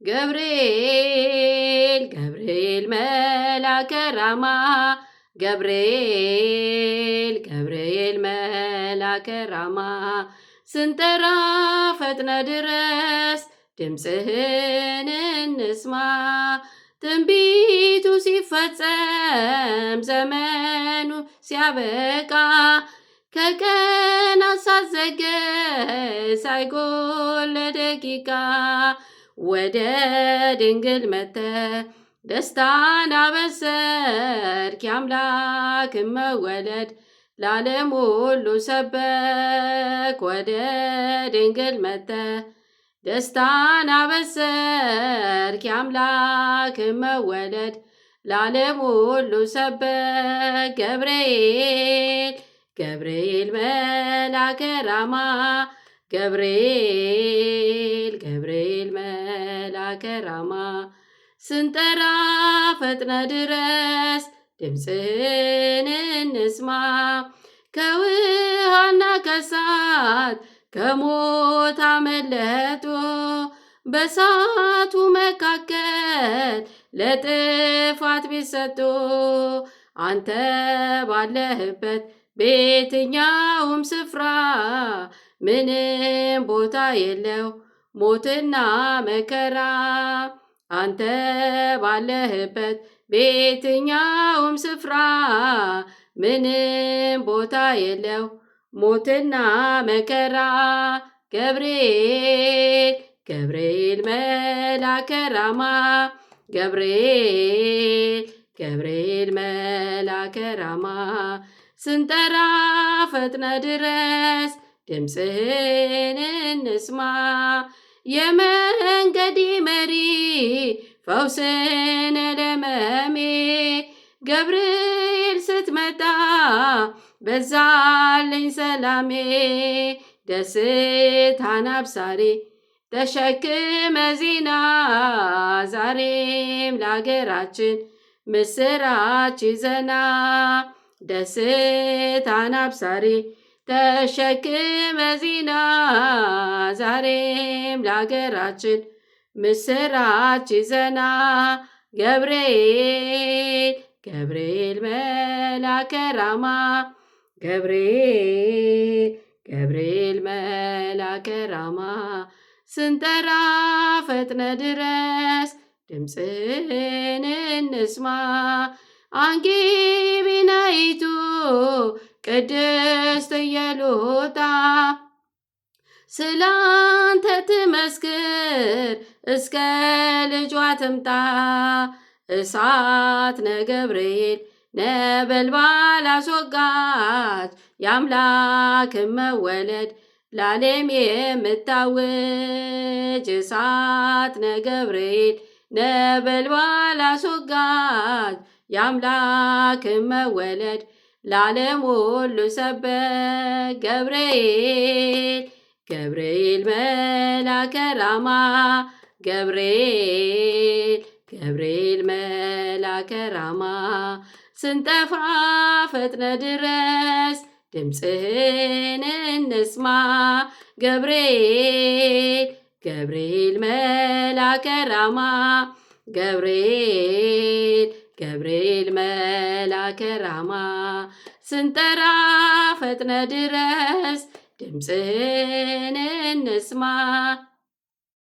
ገብርኤል ገብርኤል መልአከ ራማ ገብርኤል ገብርኤል መልአከ ራማ ስንጠራ ፈጥነ ድረስ ድምፅህን እንስማ ትንቢቱ ሲፈጸም ዘመኑ ሲያበቃ ከቀናት ሳትዘገይ ሳይጎል ደቂቃ ወደ ድንግል መጥተህ ደስታን አበሰርክ የአምላክን መወለድ ለዓለም ሁሉ ሰበክ። ወደ ድንግል መጥተህ ደስታን አበሰርክ የአምላክን መወለድ ለዓለም ሁሉ ሰበክ። ገብርኤል ገብርኤል መልአከ ራማ ገብርኤል ገብርኤል መልአከ ራማ ስንጠራ ፈጥነ ድረስ ድምፅህን እንስማ ከውሃና ከእሳት ከሞት አመለጡ በእሳቱ መካከል ለጥፋት ቢሰጡ አንተ ባለህበት በየትኛውም ስፍራ ምንም ቦታ የለው ሞትና መከራ። አንተ ባለህበት በየትኛውም ስፍራ ምንም ቦታ የለው ሞትና መከራ። ገብርኤል ገብርኤል መልአከ ራማ ገብርኤል ገብርኤል መልአከ ራማ ስንጠራ ፈጥነ ድረስ ድምፅህን እንስማ የመንገዴ መሪ ፈውስን ለመሜ ገብርኤል ስትመጣ በዛልኝ ሰላሜ ደስታን አብሳሪ ተሸክመ ዜና ዛሬም ለአገራችን ምስራች ይዘና ደስታን አብሳሪ ተሸክመ ዜና ዛሬም ለአገራችን ምስራች ይዘና ገብርኤል ገብርኤል መልአከ ራማ ገብርኤል ገብርኤል መልአከ ራማ ስንጠራ ፈጥነ ድረስ ድምፅህን እንስማ አንጌቢናይቱ ቅድስት ኢየሉጣ ስላንተ ትመስክር እስከ ልጇ ትምጣ እሳት ነገብርኤል ነበልባል አስወጋች የአምላክን መወለድ ለዓለም የምታውጅ እሳት ነገብርኤል ነበልባል አስወጋች የአምላክን መወለድ ለዓለም ሁሉ ሰበክ። ገብርኤል ገብርኤል መልአከ ራማ ገብርኤል ገብርኤል መልአከ ራማ ስንጠፋ ፈጥነ ድረስ ድምፅህን እንስማ ገብርኤል ገብርኤል መልአከ ራማ ገብርኤል ገብርኤል መልአከ ራማ ስንጠራ ፈጥነ ድረስ ድምፅህን እንስማ